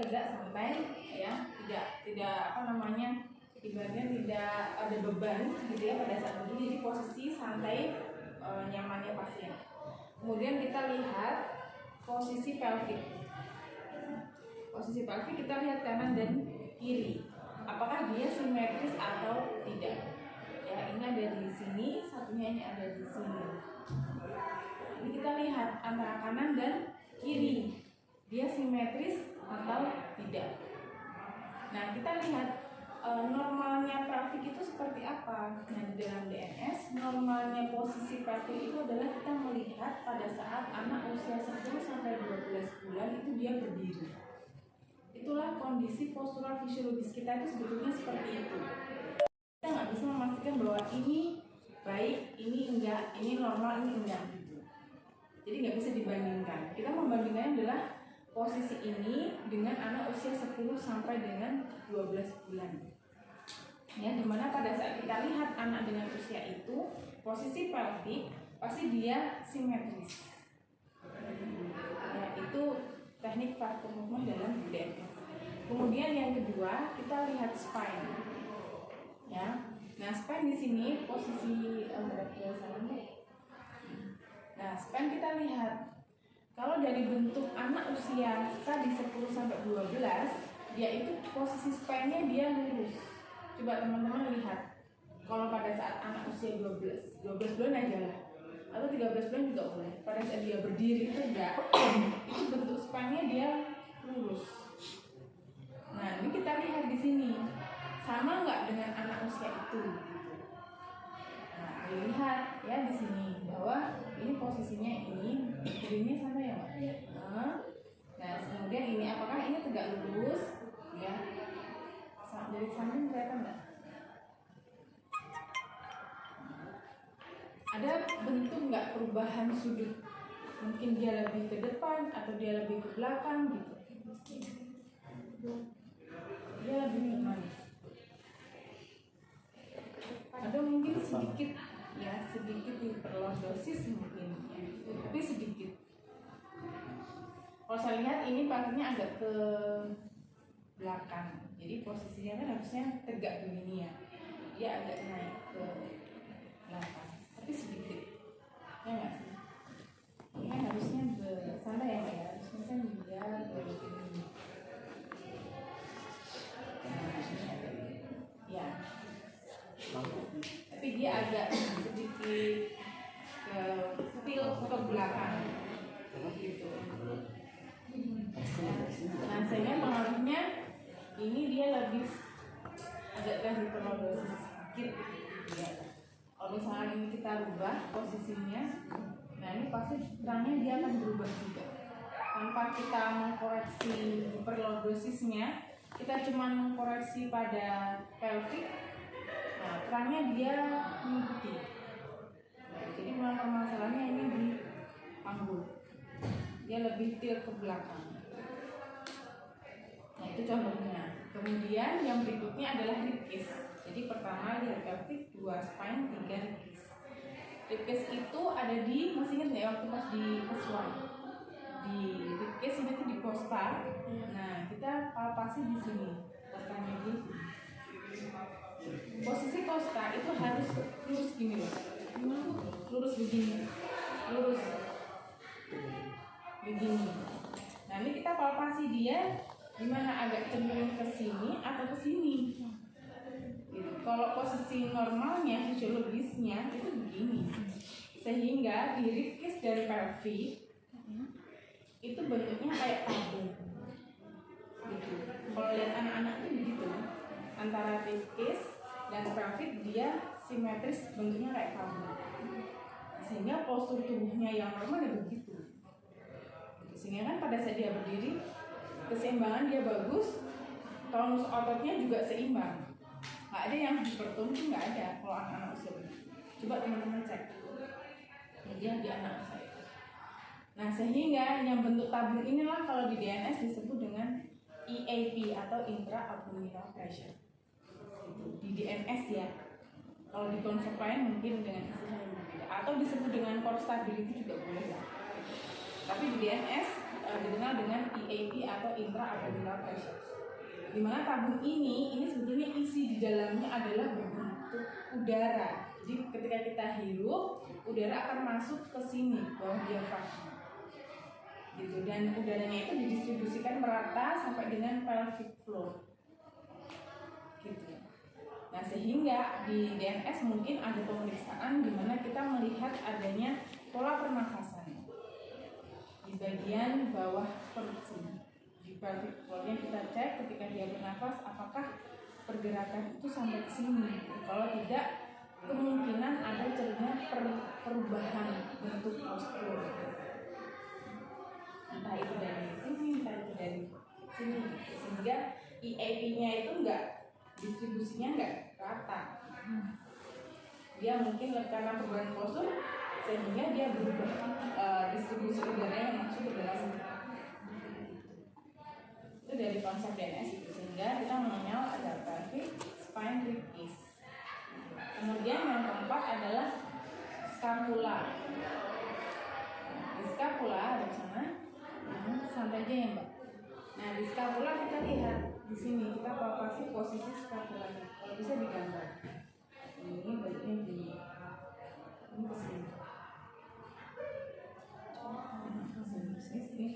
tegak santai ya, tidak ibaratnya tidak ada beban gitu ya pada saat berdiri. Jadi posisi santai nyamannya pasien. Kemudian kita lihat posisi pelvic. Posisi pelvic kita lihat kanan dan kiri. Apakah dia simetris atau tidak? Ya, ini ada di sini, satunya ini ada di sini. Ini kita lihat antara kanan dan kiri, dia simetris atau tidak. Nah, kita lihat normalnya pelvic itu seperti apa. Nah, di dalam DNS normalnya posisi pelvic itu adalah kita melihat pada saat anak usia 10 sampai 12 bulan itu dia berdiri. Itulah kondisi postural fisiologis kita itu sebetulnya seperti itu. Kita nggak bisa memastikan bahwa ini baik, ini enggak, ini normal, ini enggak gitu. Jadi nggak bisa dibandingkan. Kita membandingkan adalah posisi ini dengan anak usia 10 sampai dengan 12 bulan. Ya, dimana pada saat kita lihat anak dengan usia itu, posisi pelvic pasti dia simetris. Ya, itu teknik vakum movement dalam DNS. Kemudian yang kedua, kita lihat spine. Ya, nah spine di sini posisi Nah, spine kita lihat. Kalau dari bentuk anak usia tadi 10 sampai 12, dia itu posisi spine-nya dia lurus. Coba teman-teman lihat. Kalau pada saat anak usia 12 bulan aja lah. Atau 13 bulan juga boleh. Pada saat dia berdiri tegak, itu bentuk spine-nya dia lurus. Nah, ini kita lihat di sini. Sama nggak dengan anak usia itu? Nah, dilihat ya di sini bahwa ini posisinya ini sama ya, Mbak? Nah, kemudian ini apakah ini tegak lurus? Ya. Dari samping kelihatan nggak? Ada bentuk nggak perubahan sudut? Mungkin dia lebih ke depan atau dia lebih ke belakang gitu. Dia lebih mana? Ada mungkin sedikit hiperlordosis mungkin ya, tapi sedikit. Kalau saya lihat ini pastinya agak ke belakang, jadi posisinya kan harusnya tegak begini ya, dia agak naik ke belakang, tapi sedikit, ya nggak sih? Ini kan harusnya ke sana ya, Mbak ya, harusnya kan dia begini. Ya, tapi dia agak sedikit ke belakang gitu. Nah, sehingga pengaruhnya ini dia lebih agak ke hiperlordosis sedikit ya. Kalau misalnya ini kita rubah posisinya, nah ini pasti terangnya dia akan berubah juga. Tanpa kita mengkoreksi hiperlordosisnya, kita cuma mengkoreksi pada pelvic, nah terangnya dia mengikuti. Nah, jadi masalahnya ini di panggul, dia lebih tilt ke belakang. Nah, itu contohnya. Kemudian yang berikutnya adalah rib cage. Jadi pertama lihat pelvic, 2 spine, 3 rib cage. Rib cage itu ada di, masih ingat nggak waktu pas di kesuai? Di rib cage itu di costa. Nah, kita palpasi di sini. Costanya di sini. Posisi costa itu harus lurus gini loh. Lurus begini. Lurus begini. Nah, ini kita palpasi dia gimana, agak cenderung ke sini atau ke sini. Gitu. Kalau posisi normalnya fisiologisnya itu begini. Sehingga di rib cage dari pelvic itu bentuknya kayak tabung. Gitu. Kalau lihat anak-anak itu begitu. Antara rib cage dan pelvic dia simetris, bentuknya kayak tabung. Sehingga postur tubuhnya yang normal ya begitu. Sehingga kan pada saat dia berdiri, keseimbangan dia bagus, tonus ototnya juga seimbang. Nggak ada yang hipertonus, nggak ada kalau anak-anak usia begitu. Coba teman-teman cek. Dia di anak usia. Nah, sehingga yang bentuk tabung inilah kalau di DNS disebut dengan EAP atau intra-abdominal pressure. Di DNS ya. Kalau di konsep lain mungkin dengan istilah yang berbeda. Atau disebut dengan core stability juga boleh lah. Tapi di DNS dikenal dengan EAP atau intra-abdominal pressure. Dimana tabung ini sebetulnya isi di dalamnya adalah berbentuk udara. Jadi ketika kita hirup, udara akan masuk ke sini, bawah diafragma. Gitu. Dan udaranya itu didistribusikan merata sampai dengan pelvic floor. Gitu. Nah, sehingga di DNS mungkin ada pemeriksaan di mana kita melihat adanya pola pernafasan di bagian bawah perut sini. Di pelvic floornya kita cek ketika dia bernafas apakah pergerakan itu sampai ke sini. Kalau tidak, kemungkinan ada terjadinya perubahan bentuk postur. Entah itu dari sini, entah itu dari sini. Sehingga EAP-nya itu distribusinya enggak rata. Dia mungkin karena perubahan postur sehingga dia berubah distribusi udara yang masuk ke dalam. Itu dari konsep DNS itu, sehingga kita mengenal ada pelvic spine rib. Kemudian yang keempat adalah scapula. Di scapula ada sana, santai aja ya Mbak. Nah di scapula kita lihat di sini kita palpasi posisi scapulanya. Kalau bisa digambar. Ini bagian gini. Ini kesini. Sini.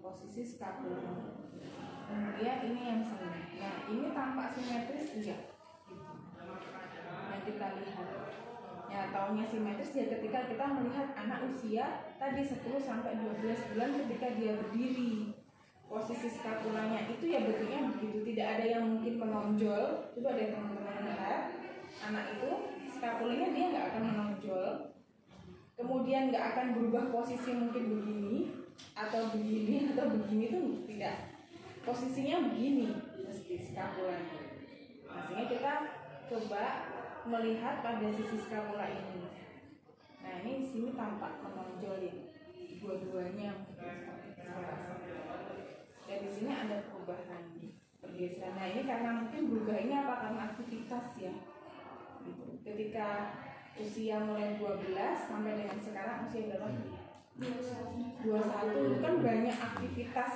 Posisi scapula. Kemudian ini yang sini. Nah ini tampak simetris enggak? Yang kita lihat. Ya taunya simetris ya ketika kita melihat anak usia tadi 10 sampai 12 bulan ketika dia berdiri. Posisi scapulanya itu ya bentuknya begitu, tidak ada yang mungkin menonjol. Coba deh teman-teman lihat anak itu scapulanya dia nggak akan menonjol, kemudian nggak akan berubah posisi mungkin begini atau begini atau begini, itu tidak, posisinya begini mesti scapulanya. Nah, sehingga kita coba melihat pada sisi scapula ini. Nah ini di sini tampak menonjolin dua-duanya. Dan di sini ada perubahan pergeseran. Nah ini karena mungkin berubah ini apa karena aktivitas ya. Gitu. Ketika usia mulai 12 sampai dengan sekarang usia berapa? 21 itu kan banyak aktivitas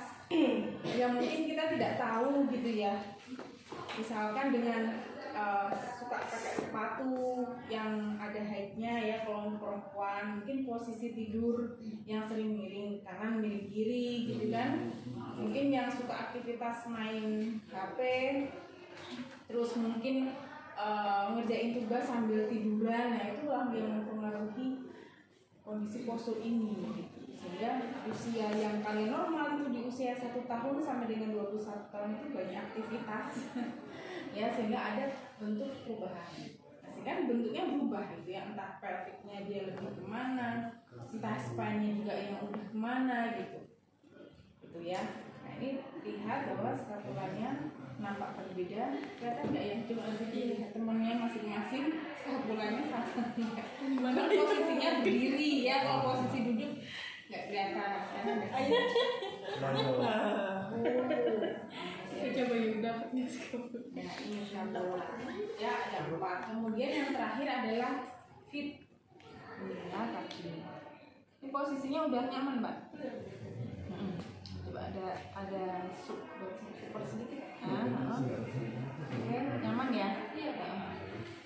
yang mungkin kita tidak tahu gitu ya. Misalkan dengan suka pakai sepatu yang ada height-nya ya, kalau perempuan mungkin posisi tidur yang sering miring kanan miring kiri gitu kan, mungkin yang suka aktivitas main HP, terus mungkin ngerjain tugas sambil tiduran, nah itulah yang mempengaruhi kondisi postur ini gitu. Sehingga usia yang paling normal itu di usia 1 tahun sampai dengan 21 tahun itu banyak aktivitas ya, sehingga ada bentuk perubahan. Nah, sehingga bentuknya berubah gitu ya, entah pelviknya dia lebih kemana, entah spine-nya juga yang udah kemana gitu ya. Nah ini lihat bahwa scapulanya nampak berbeda, kelihatan nggak ya? Coba nanti lihat temennya masing-masing scapulanya sama gimana posisinya berdiri ya, kalau posisi duduk nggak kelihatan. Coba yuk dapatnya scapula. Nah ini scapula ya, ada 4. Kemudian yang terakhir adalah feet. Ini ya kaki. Ini posisinya udah nyaman Mbak. Coba ada super sedikit. Oke, nyaman ya.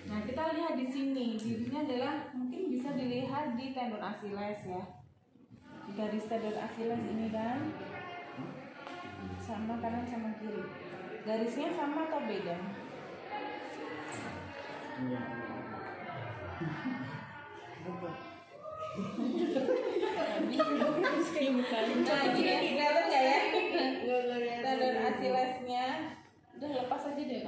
Nah kita lihat di sini, dirinya adalah mungkin bisa dilihat di tendon Achilles ya. Di garis tendon Achilles ini kan sama kanan sama kiri. Garisnya sama atau beda? Nah gini kelihatan nggak ya? Tendon Achillesnya udah lepas aja deh.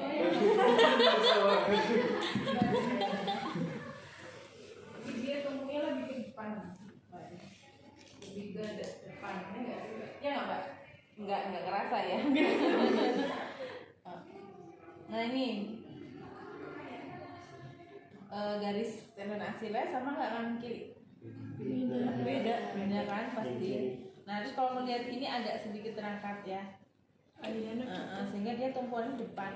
Dia tumpunya lebih ke depan, lebih ke depan, ya nggak Mbak? Nggak kerasa ya. Nah ini garis tendon Achilles sama nggak kanan kiri? Beda kan pasti. Nah terus kalau melihat ini agak sedikit terangkat ya, sehingga dia tumpuannya depan.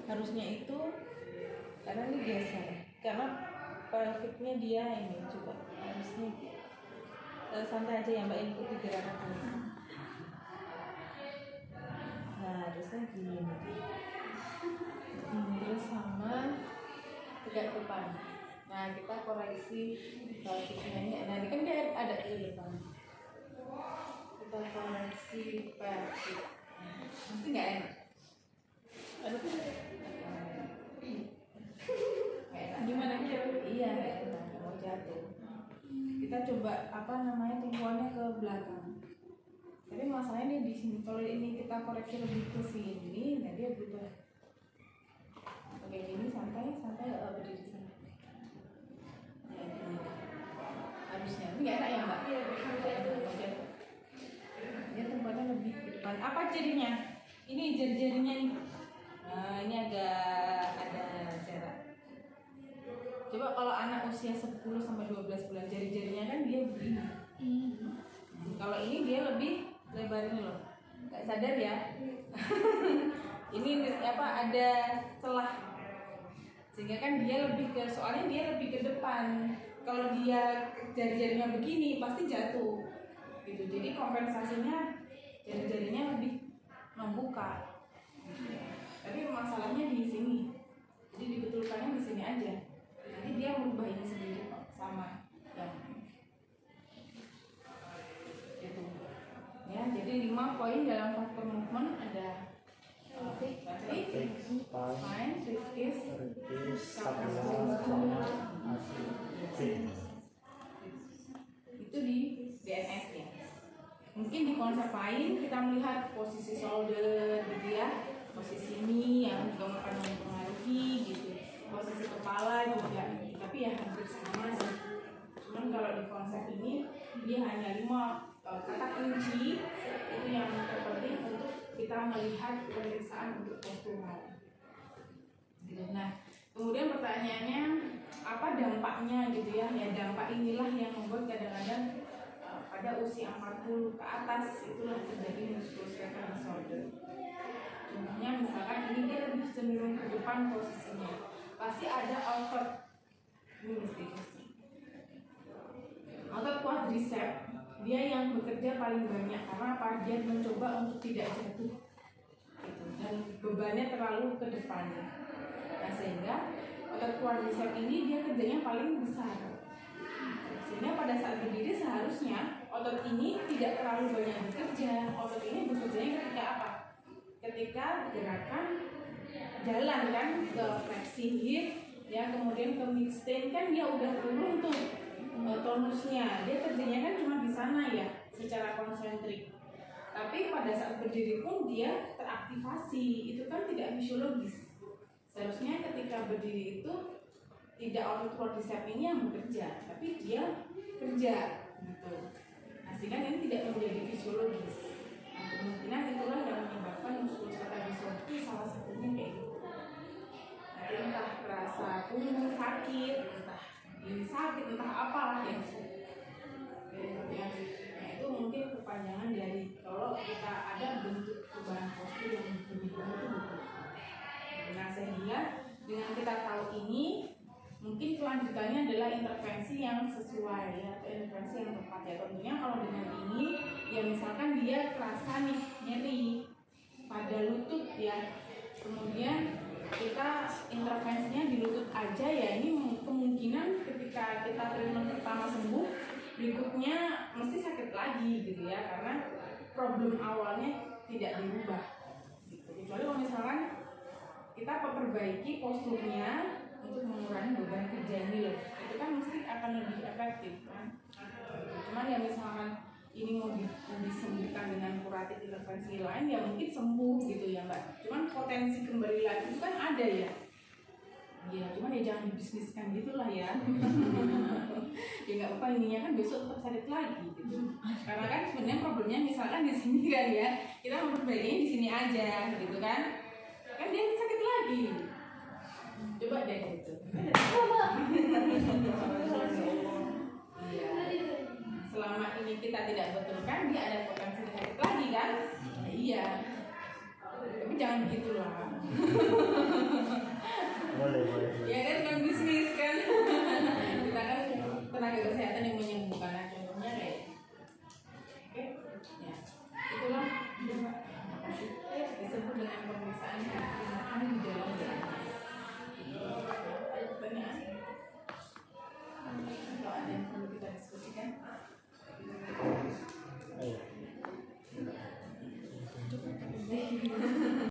Harusnya itu karena ini geser, karena pelviknya dia ini coba harusnya santai aja ya Mbak, ikuti gerakan ini. lagi. Terus sama tegak depan. Nah kita koreksi posisinya ini. Nah ini kan dia ada di depan. Kita koreksi persik. Mesti nggak enak. Aduh. Gimana aja? Iya nggak enak. Mau jatuh. Kita coba tumpuannya ke belakang. Tapi masalahnya di sini. Kalau ini kita koreksi lebih ke sini, nah dia berubah. Kayak gini santai berdiri di sini. Ya gini. Habisnya ini nggak enak ya mbak? Iya. Dia tempatnya lebih ke depan. Apa jadinya? Ini jari-jarinya nih. Nah ini agak ada jarak. Coba kalau anak usia 10 sampai 12 bulan jari-jarinya kan dia begini. Kalau ini dia lebih lebar ini loh. Nggak sadar ya? Ini ada celah. Sehingga kan dia lebih ke, soalnya dia lebih ke depan. Kalau dia jari-jarinya begini pasti jatuh gitu. Jadi kompensasinya jari-jarinya lebih membuka. Tapi masalahnya di sini. Jadi dibetulkannya di sini aja. Nanti dia merubah ini sendiri kok sama yang itu. Ya, jadi 5 poin dalam faktor movement ada spine, ribcage, itu di DNS ya. Mungkin di konsep lain kita melihat posisi shoulder gitu ya, posisi ini yang juga akan mempengaruhi gitu, posisi kepala juga, tapi ya hampir sama sih. Cuman kalau di konsep ini dia hanya 5 kata kunci itu yang terpenting untuk kita melihat pemeriksaan untuk postural. Nah, kemudian pertanyaannya apa dampaknya gitu ya? Ya dampak inilah yang membuat kadang-kadang pada usia 40 ke atas itulah terjadi musculoskeletal disorder. Contohnya misalkan ini dia lebih cenderung ke depan posisinya. Pasti ada otot otot quadriceps. Dia yang bekerja paling banyak karena apa? Dia mencoba untuk tidak jatuh gitu. Dan bebannya terlalu ke depannya. Nah, sehingga otot quadriceps ini dia kerjanya paling besar. Sehingga pada saat berdiri seharusnya otot ini tidak terlalu banyak bekerja. Otot ini bekerjanya ketika apa? Ketika gerakan jalan kan ke fleksi hip, ya kemudian ke mid stand kan dia udah turun tuh tonusnya. Dia kerjanya kan cuma di sana ya, secara konsentrik. Tapi pada saat berdiri pun dia teraktivasi. Itu kan tidak fisiologis. Seharusnya ketika berdiri itu tidak otot quadriceps ini yang bekerja, tapi dia kerja gitu. Nah, sehingga ini tidak menjadi fisiologis. Nah, kemungkinan itulah yang menyebabkan musculoskeletal disorder itu salah satunya kayak gitu. Nah, entah terasa punggung sakit, entah ini sakit, entah apalah yang sakit. Nah, itu mungkin kepanjangan dari kalau kita ada bentuk perubahan postur yang lebih banyak itu. Nah, sehingga dengan kita tahu ini, mungkin kelanjutannya adalah intervensi yang sesuai ya, atau intervensi yang tepat ya. Tentunya kalau dengan ini, ya misalkan dia kerasa nih nyeri pada lutut ya, kemudian kita intervensinya di lutut aja ya. Ini kemungkinan ketika kita treatment pertama sembuh, berikutnya mesti sakit lagi gitu ya, karena problem awalnya tidak dirubah gitu. Kecuali kalau misalkan kita perbaiki posturnya untuk mengurangi beban kerja ini loh, itu kan mesti akan lebih efektif kan. Cuman ya misalkan ini mau disembuhkan dengan kuratif intervensi lain ya mungkin sembuh gitu ya mbak. Cuman potensi kembali lagi itu kan ada ya. Ya cuman ya jangan dibisniskan gitulah ya. Ya nggak apa-apa, ininya kan besok tetap sakit lagi gitu. Karena kan sebenarnya problemnya misalkan di sini kan ya, kita memperbaikinya di sini aja gitu kan. Kan dia sakit lagi. Coba deh gitu. Iya. Selama ini kita tidak betulkan, dia ada potensi sakit lagi kan? Nah, iya. Tapi jangan begitu lah. Boleh. Ya kan bukan bisnis kan. Kita kan tenaga kesehatan yang menyembuhkan. Nah, contohnya kayak oke. Ya. Itulah disebut dengan